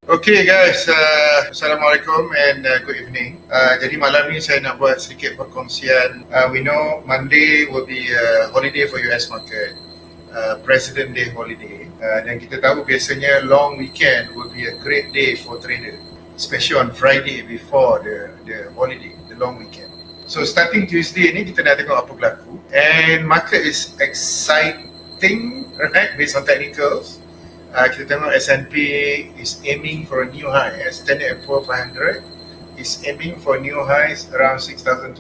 Okay guys, Assalamualaikum and good evening. Jadi malam ni saya nak buat sedikit perkongsian. We know Monday will be a holiday for US market, President Day holiday. Dan kita tahu biasanya long weekend will be a great day for trader, especially on Friday before the holiday, the long weekend. So starting Tuesday ni kita nak tengok apa berlaku, and market is exciting, right, based on technicals. Kita tengok S&P is aiming for a new high. Standard & Poor's 500 is aiming for new highs around 6,200.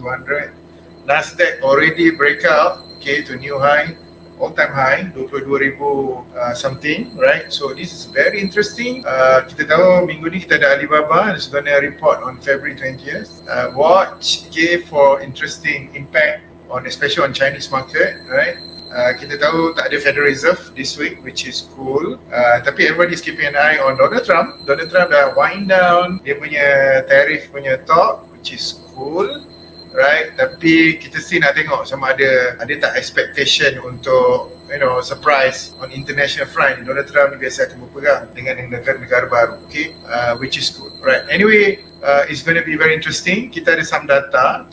Nasdaq already break out, okay, to new high, all-time high, 22,000 something, right? So this is very interesting. Kita tahu minggu ni kita ada Alibaba is going to report on February 20th. Watch, okay, for interesting impact on, especially on Chinese market, right? Kita tahu tak ada Federal Reserve this week, which is cool. Tapi everybody is keeping an eye on Donald Trump. Donald Trump dah wind down dia punya tariff punya talk, which is cool, right? Tapi kita still nak tengok sama ada tak expectation untuk, you know, surprise on international front. Donald Trump ni biasa akan berpegang dengan negara-negara baru, okay? Which is good, right? Anyway, it's going to be very interesting. Kita ada some data,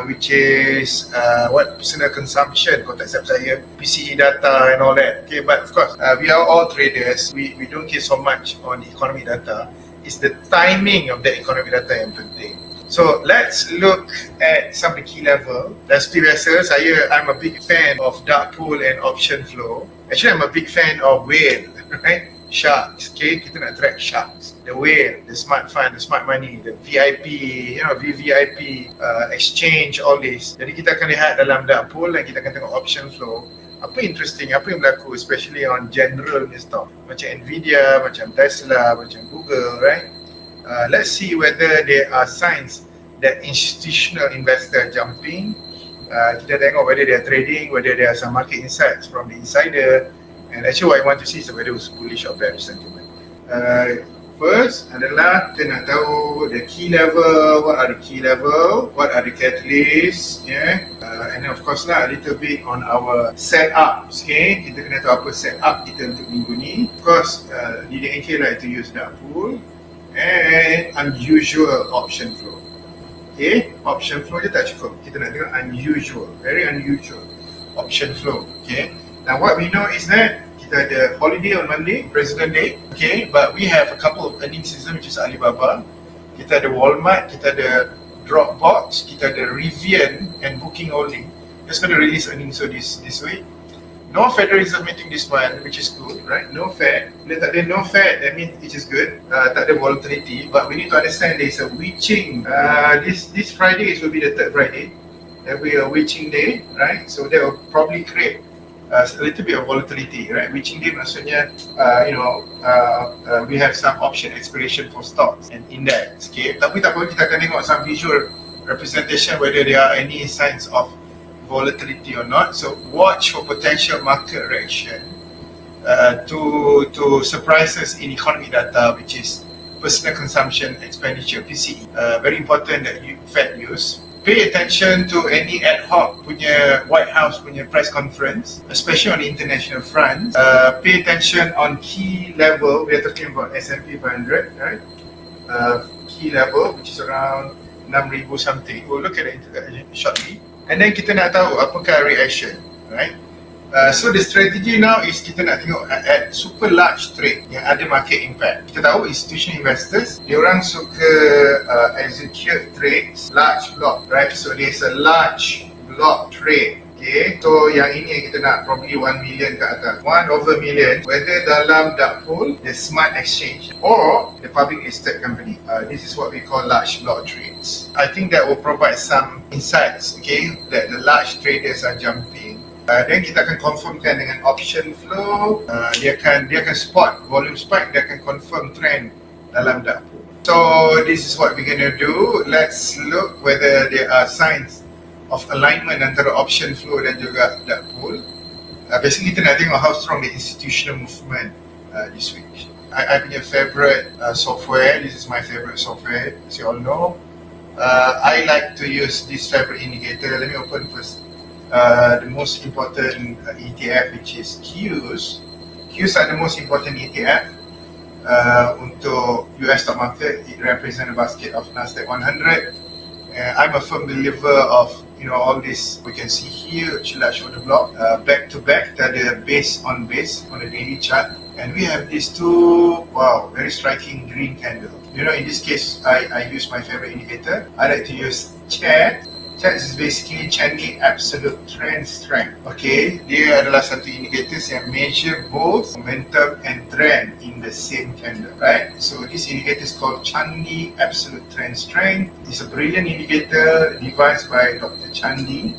which is what personal consumption, kontak saya, PCE data and all that. Okay, but of course, we are all traders. We don't care so much on the economic data. It's the timing of the economic data yang penting. So let's look at some of the key level. Dan seperti biasa, I'm a big fan of dark pool and option flow. Actually, I'm a big fan of whale, right? Sharks, okay? Kita nak track sharks. The whale, the smart fund, the smart money, the VIP, you know, VVIP, exchange, all this. Jadi kita akan lihat dalam dark pool dan kita akan tengok option flow. Apa interesting, apa yang berlaku, especially on general stock. Macam Nvidia, macam Tesla, macam Google, right? Let's see whether there are signs that institutional investor jumping. Kita tengok whether they are trading, whether there are some market insights from the insider. And actually what I want to see is whether it's bullish or bearish sentiment. First adalah kita nak tahu the key level, what are the key level, what are the catalysts, yeah. And then of course lah a little bit on our setups, okay. Kita kena tahu apa setup kita untuk minggu ni. Of course, DDNK like to use that pool. And unusual option flow. Okay, option flow je tak cukup. Kita nak tengok unusual, very unusual option flow. Okay, now what we know is that kita ada holiday on Monday, President Day. Okay, but we have a couple of earning season, which is Alibaba. Kita ada Walmart, kita ada Dropbox, kita ada Rivian and Booking Holding. Just going to release earnings so this week. No Federal Reserve meeting this month, which is good, right? No Fed. Bila tak ada no Fed, that means it is good. Tak ada volatility, but we need to understand there is a witching. This Friday will be the third Friday. There will be a witching day, right? So that will probably create a little bit of volatility, right? Witching day maksudnya, we have some option expiration for stocks and index. Okay, tapi tak apa, kita akan tengok some visual representation whether there are any signs of volatility or not. So watch for potential market reaction to surprises in economic data, which is personal consumption expenditure, PCE. Very important that you Fed use. Pay attention to any ad hoc punya White House punya press conference, especially on the international front. Pay attention on key level. We are talking about S&P 500, right? Key level, which is around 6,000 something. We'll look at it shortly. And then kita nak tahu apakah reaction, right? So the strategy now is kita nak tengok at super large trade yang ada market impact. Kita tahu institutional investors, diorang suka execute trades large block, right? So there's a large block trade. Okay, so yang ini yang kita nak probably 1 million ke atas, 1/million, whether dalam dark pool, the smart exchange or the public listed company. This is what we call large block trades. I think that will provide some insights, okay, that the large traders are jumping. Then kita akan confirmkan dengan option flow. Dia akan spot volume spike, dia akan confirm trend dalam dark pool. So this is what we're going to do. Let's look whether there are signs of alignment antara option flow dan juga dark pool. Basically kita nak tengok how strong the institutional movement this week. I punya favorite software, this is my favorite software, as you all know. I like to use this favorite indicator. Let me open first the most important ETF, which is Qs. Qs are the most important ETF. Untuk US stock market, it represents a basket of Nasdaq 100. I'm a firm believer of all this. We can see huge large order block back to back, that are base on the daily chart, and we have these two very striking green candles. In this case, I use my favorite indicator. I like to use chat. Chat is basically Chinese absolute trend strength. Okay, dia adalah satu indicators yang measure both momentum and trend in the same candle, right? So this indicator is called Chandi Absolute Trend Strength. It's a brilliant indicator devised by Dr. Chandi,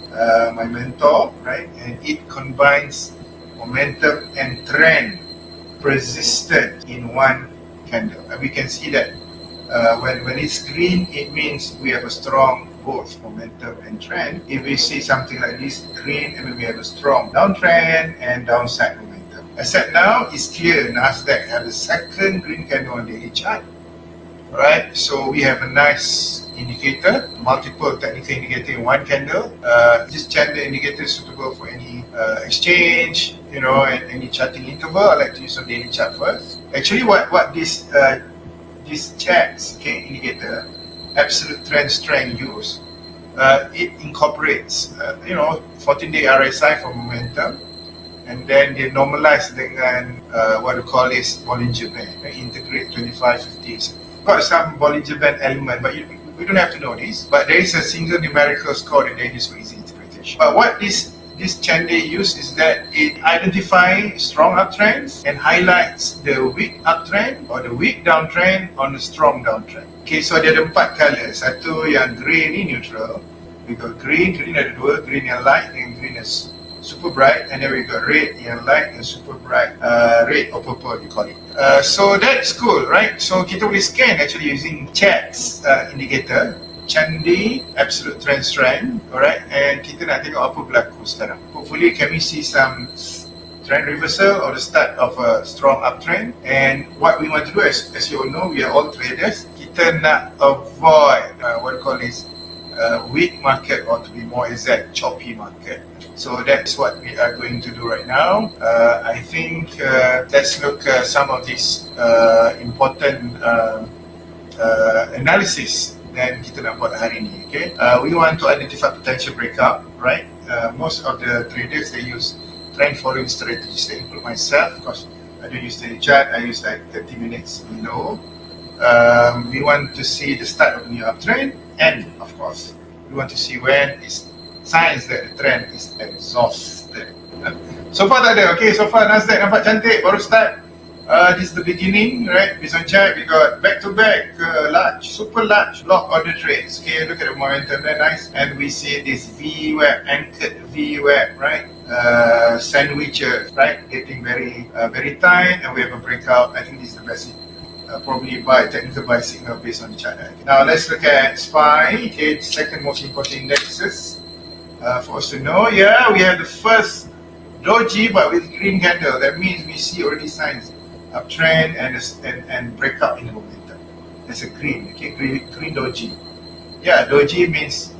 my mentor, right? And it combines momentum and trend persistent in one candle. And we can see that when it's green, it means we have a strong both momentum and trend. If we see something like this green, we have a strong downtrend and downside momentum. As said now, it's clear Nasdaq has a second green candle on the daily chart. Alright, so we have a nice indicator, multiple technical indicator in one candle. This candle indicator is suitable for any exchange, and any charting interval. I like to use a daily chart first. Actually, what this charts indicator, absolute trend strength use, it incorporates 14-day RSI for momentum, and then they normalize dengan what we call is Bollinger Band, integrate 25, 50. Got some Bollinger Band element, but we don't have to know this, but there is a single numerical score that they use for easy interpretation. But what this Chande use is that it identifies strong uptrends and highlights the weak uptrend or the weak downtrend on the strong downtrend. Okay, so dia ada 4 color. Satu yang grey ni neutral. We got green ada 2, green yang light and green is super bright, and then we got red yang light and super bright, red or purple you call it. So that's cool, right? So kita boleh scan actually using chats indicator, Chandi Absolute Trend Strength, alright, and kita nak tengok apa berlaku sekarang. Hopefully can we see some trend reversal or the start of a strong uptrend. And what we want to do, as you all know, we are all traders. Kita nak avoid what we call is weak market, or to be more exact, choppy market. So that's what we are going to do right now. I think let's look at some of these important analysis dan kita nak buat hari ni. Okay, we want to identify potential breakout, right? Most of the traders, they use trend following strategies. They include myself, because I don't use daily chart. I use like 30 minutes window. We want to see the start of new uptrend, and of course we want to see when is signs that the trend is exhausted. So far tak ada. Okay, so far Nasdaq nampak cantik, baru start. This is the beginning, right? Based on chart, we got back-to-back large, super large block order trades. Okay, look at the momentum, very nice. And we see this V-web, anchored V-web, right? Sandwiches, right? Getting very tight, and we have a breakout. I think this is the best. Probably technical buy signal based on the chart. Now let's look at SPY. Okay, second most important indexes for us to know. Yeah, we have the first doji, but with green candle. That means we see already signs uptrend and breakout in the momentum. That's a green. Okay, green doji. Yeah, doji means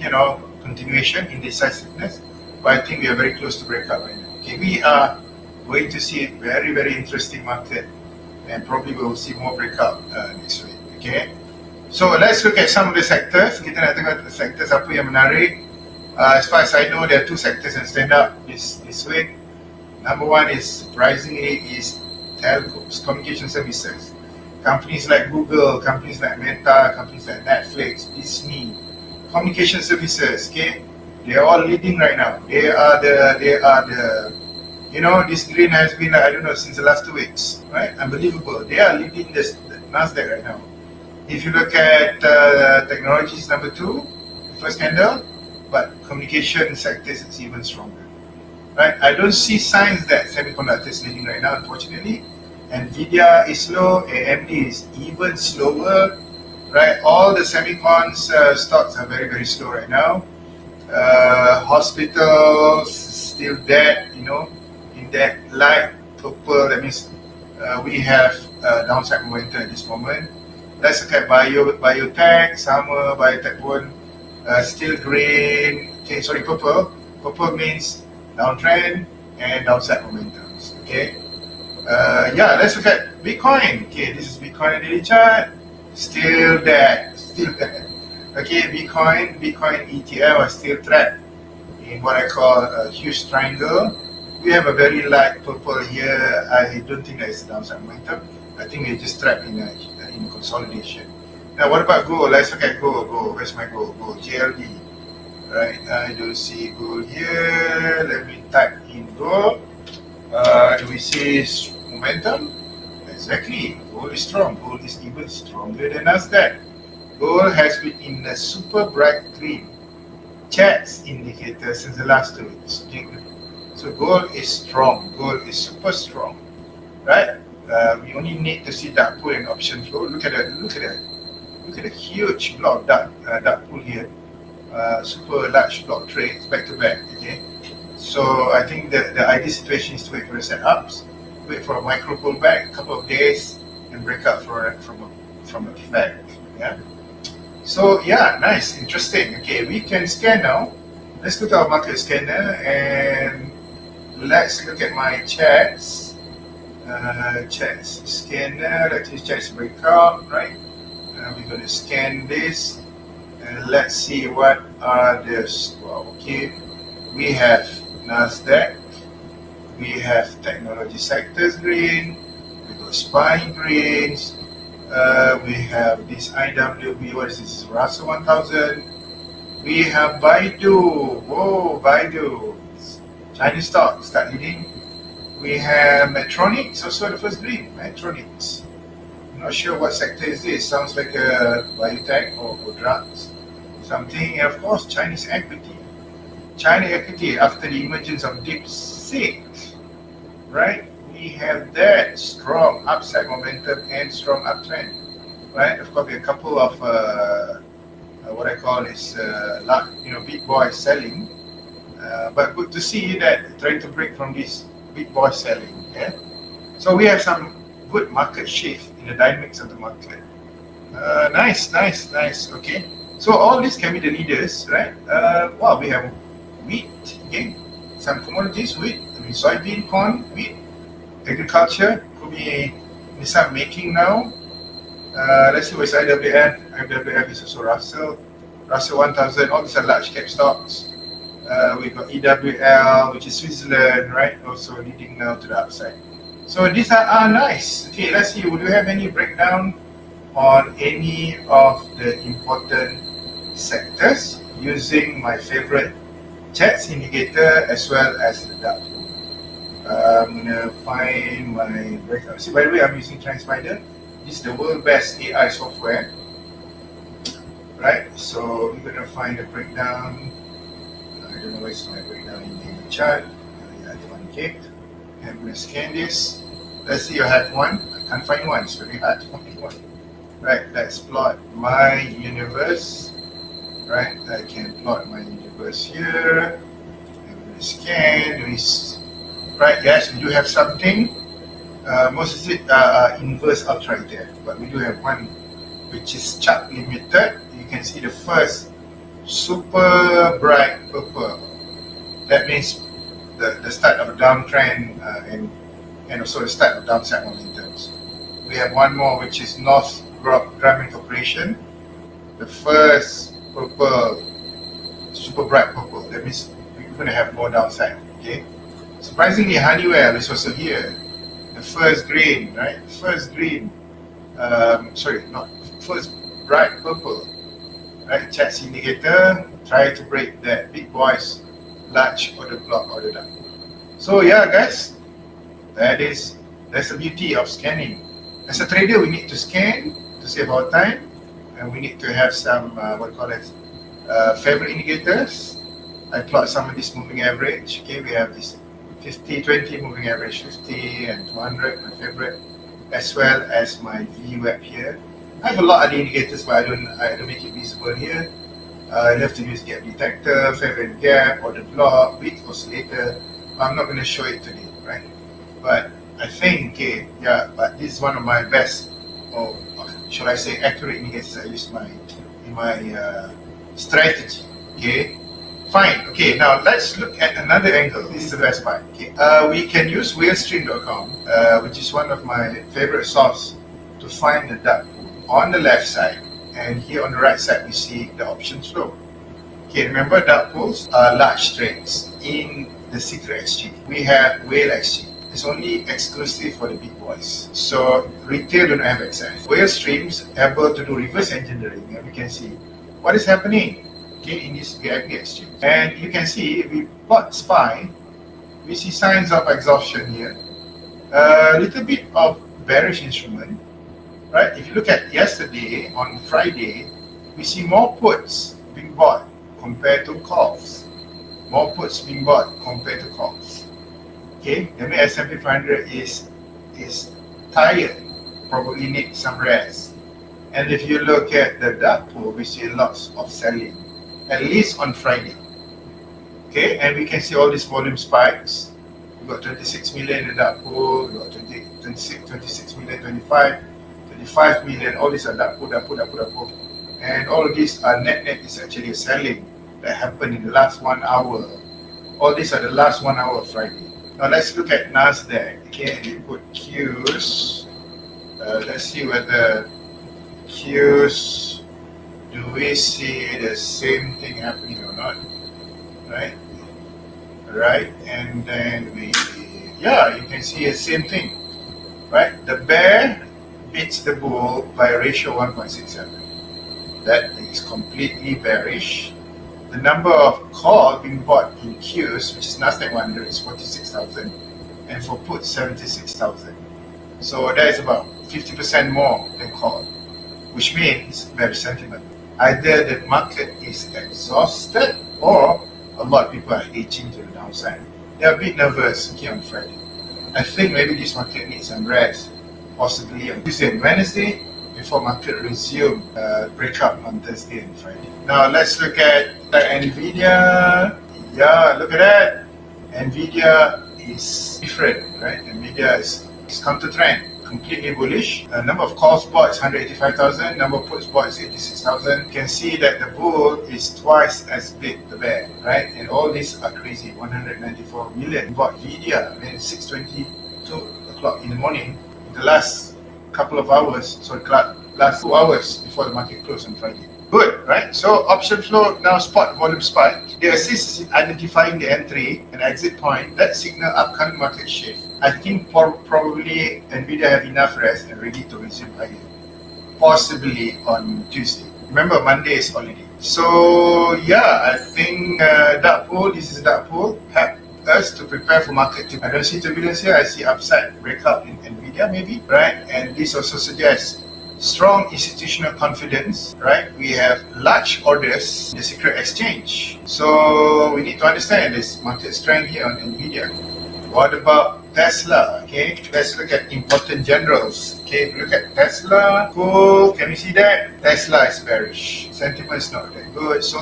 continuation, indecisiveness. But I think we are very close to breakout right now. Okay, we are going to see a very, very interesting market, and probably we will see more breakout next week. Okay, so let's look at some of the sectors. Kita nak tengok sectors apa yang menarik. As far as I know, there are 2 sectors that stand up this week. Number one is, surprisingly, is telcos, communication services. Companies like Google, companies like Meta, companies like Netflix, Disney, communication services. Okay, they are all leading right now. They are the this green has been, I don't know, since the last 2 weeks, right? Unbelievable. They are leading the Nasdaq right now. If you look at technologies, number 2, first candle, but communication sectors is even stronger, right? I don't see signs that semiconductor is leading right now, unfortunately. Nvidia is slow, AMD is even slower, right? All the semicons stocks are very, very slow right now. Hospitals still dead, in that light purple. That means we have downside momentum at this moment. Let's look at biotech, Saham, biotech pun still green. Okay, sorry, purple. Purple means downtrend and downside momentums. Okay, Yeah, let's look at Bitcoin. Okay, this is Bitcoin daily chart. Still there. Okay, Bitcoin ETF are still trapped in what I call a huge triangle. We have a very light purple here. I don't think that is a downside momentum. I think we're just trapped in a consolidation. Now, what about gold? Let's look at gold. Where's my gold? Gold, JLD. Right, I don't see gold here. Let me type in gold. Do we see momentum? Exactly. Gold is strong. Gold is even stronger than Nasdaq. Gold has been in a super bright green charts indicator since the last 2 weeks. So gold is strong. Gold is super strong, right? We only need to see dark pool and option flow. Look at the huge block dark pool here. Super large block trades back to back. Okay, so I think the ideal situation is to wait for the setups, wait for a micro pullback, a couple of days, and break out from a flag. Yeah. So yeah, nice, interesting. Okay, we can scan now. Let's go to our market scanner and let's look at my chats. Chats scanner. Let's use chats breakout, right? We're going to scan this and let's see what are this. Well, okay, we have Nasdaq, we have technology sectors green, we got SPY greens, we have this IWB, what is this, Russell 1000, we have Baidu, whoa, Baidu, Chinese stock, start leading, we have Medtronics, also the first green, Medtronics. I'm not sure what sector is this. Sounds like a biotech or drugs, something. And of course, Chinese equity. China equity after the emergence of DeepSeek, right? We have that strong upside momentum and strong uptrend, right? Of course, there are a couple of what I call is big boy selling, but good to see that trying to break from this big boy selling. Yeah. So we have some good market shift in the dynamics of the market. Nice. Okay, so all these can be the leaders, right? Wow, we have wheat, okay, some commodities, wheat, soybean, corn, wheat, agriculture could be start making now. Let's see what's IWF. IWF is also Russell 1000. All these are large cap stocks. We've got EWL, which is Switzerland, right? Also leading now to the upside. So these are nice. Okay, let's see. Would you have any breakdown on any of the important sectors using my favorite charts indicator as well as the dark pool? I'm gonna find my breakout. See, by the way, I'm using TransSpider. This is the world best AI software, right? So we're gonna find a breakdown. I don't know where's my breakdown in the chart. I don't want to I'm going to scan this. Let's see, I have one. I can't find one. It's very hard to find one. Right, let's plot my universe. Right, I can plot my universe here. I'm going to scan. Right, yes, we do have something. Most of it are inverse outright there, but we do have one which is chart limited. You can see the first super bright purple. That means the start of a downtrend and also the start of downside momentums. We have one more which is North Grumman Corporation. The first purple, super bright purple. That means we're going to have more downside. Okay. Surprisingly, Honeywell is also here. The first green, right? First green. First bright purple. Right, charts indicator, try to break that big boys large order block order down. So yeah, guys, that's the beauty of scanning. As a trader, we need to scan to save our time, and we need to have some favorite indicators. I plot some of this moving average. Okay, we have this 50-20 moving average, 50 and 200, my favorite, as well as my VWAP here. I have a lot of indicators, but I don't make it visible here. I have to use gap detector, favorite gap, or the block, weak oscillator. I'm not going to show it today, right? But I think, but this is one of my best, or should I say, accurate indicators I use in my strategy. Okay, Fine. Okay, now let's look at another angle. This is the best part. Okay. We can use whalestream.com, which is one of my favorite sources to find the dark pool on the left side, and here on the right side we see the options flow. Okay, remember dark pools are large trades in the secret exchange. We have whale exchange. It's only exclusive for the big boys. So retail don't have access. Whale streams able to do reverse engineering, and we can see what is happening, okay, in this VIP exchange. And you can see we bought SPY. We see signs of exhaustion here. A little bit of bearish instrument, right? If you look at yesterday on Friday, we see more puts being bought compared to calls. More puts being bought compared to calls. Okay, the S&P 500 is tired, probably needs some rest. And if you look at the dark pool, we see lots of selling, at least on Friday. Okay, and we can see all these volume spikes. We got 26 million in the dark pool, we got 26 million, 25 million, all these are dark pool. And all of these are net is actually selling that happened in the last 1 hour. All these are the last 1 hour of Friday. Now let's look at Nasdaq. Okay, we put Qs. Let's see whether Qs, do we see the same thing happening or not? Right, and then you can see the same thing, right? The bear beats the bull by a ratio 1.67. That is completely bearish. The number of call being bought in Qs, which is Nasdaq 100, is 46,000, and for put 76,000. So that is about 50% more than call, which means bearish sentiment. Either the market is exhausted or a lot of people are edging to the downside. They are a bit nervous here on Friday. I think maybe this market needs some rest, possibly on Tuesday and Wednesday, before market resume breakup on Thursday and Friday. Now let's look at Nvidia. Yeah, look at that. Nvidia is different, right? Nvidia is counter trend, completely bullish. Number of calls bought is 185,000. Number of puts bought is 86,000. You can see that the bull is twice as big the bear, right? And all these are crazy. 194 million bought Nvidia. I mean, 6:22 o'clock in the morning. The last couple of hours, so last 2 hours before the market closed on Friday. Good, right? So option flow now spot volume spike. The assist is identifying the entry and exit point. That signal upcoming market shift. I think probably Nvidia have enough rest and ready to resume higher. Possibly on Tuesday. Remember, Monday is holiday. So yeah, I think dark pool. This is dark pool. Help us to prepare for market. I don't see turbulence here. I see upside breakup in Nvidia maybe, right? And this also suggests strong institutional confidence, right? We have large orders in the secret exchange. So we need to understand this market strength here on Nvidia. What about Tesla? Okay, let's look at important generals. Okay, look at Tesla. Cool. Can we see that? Tesla is bearish. Sentiment is not that good. So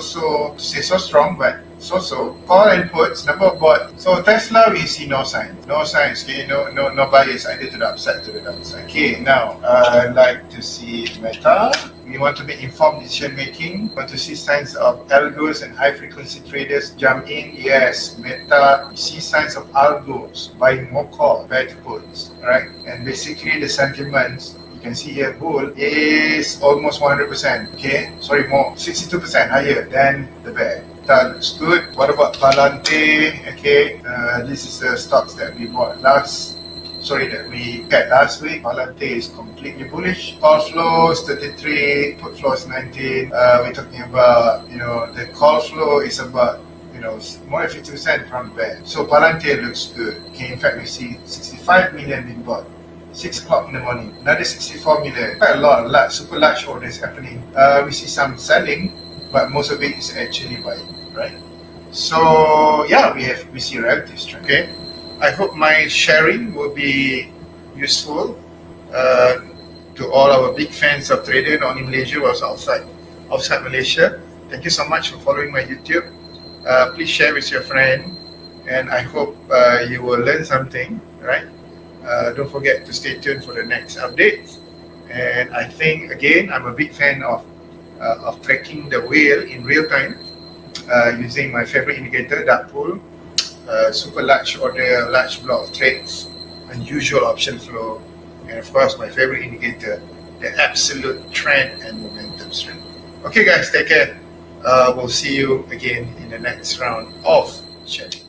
strong, but so call and puts, number of bought. So Tesla, we see no signs. Okay, no bias either to the upside to the downside. Okay, now I'd like to see Meta. We want to make informed decision making. We want to see signs of algos and high frequency traders jump in. Yes, Meta. We see signs of algos buying more call compared to puts. Right, and basically the sentiments. You can see here, bull is almost 100%. Okay, sorry, more 62% higher than the bear. That looks good. What about Palante? Okay, this is the stocks that we bought last week. Palante is completely bullish. Call flow is 33, put flow is 19. We're talking about, the call flow is about, more than 50% from the bear. So Palante looks good. Okay, in fact, we see 65 million being bought. 6 o'clock in the morning, another 64 million. Quite a lot, super large orders happening. We see some selling, but most of it is actually buying, right? So yeah, we see relative strength. Okay, I hope my sharing will be useful to all our big fans of trader, not in Malaysia, but also outside Malaysia. Thank you so much for following my YouTube. Please share with your friend, and I hope you will learn something, right? Don't forget to stay tuned for the next updates. And I think, again, I'm a big fan of tracking the whale in real time. using my favorite indicator, Dato, super large order, large block of trades, unusual option flow, and of course my favorite indicator, the absolute trend and momentum strength. Okay guys, take care. We'll see you again in the next round of chatting.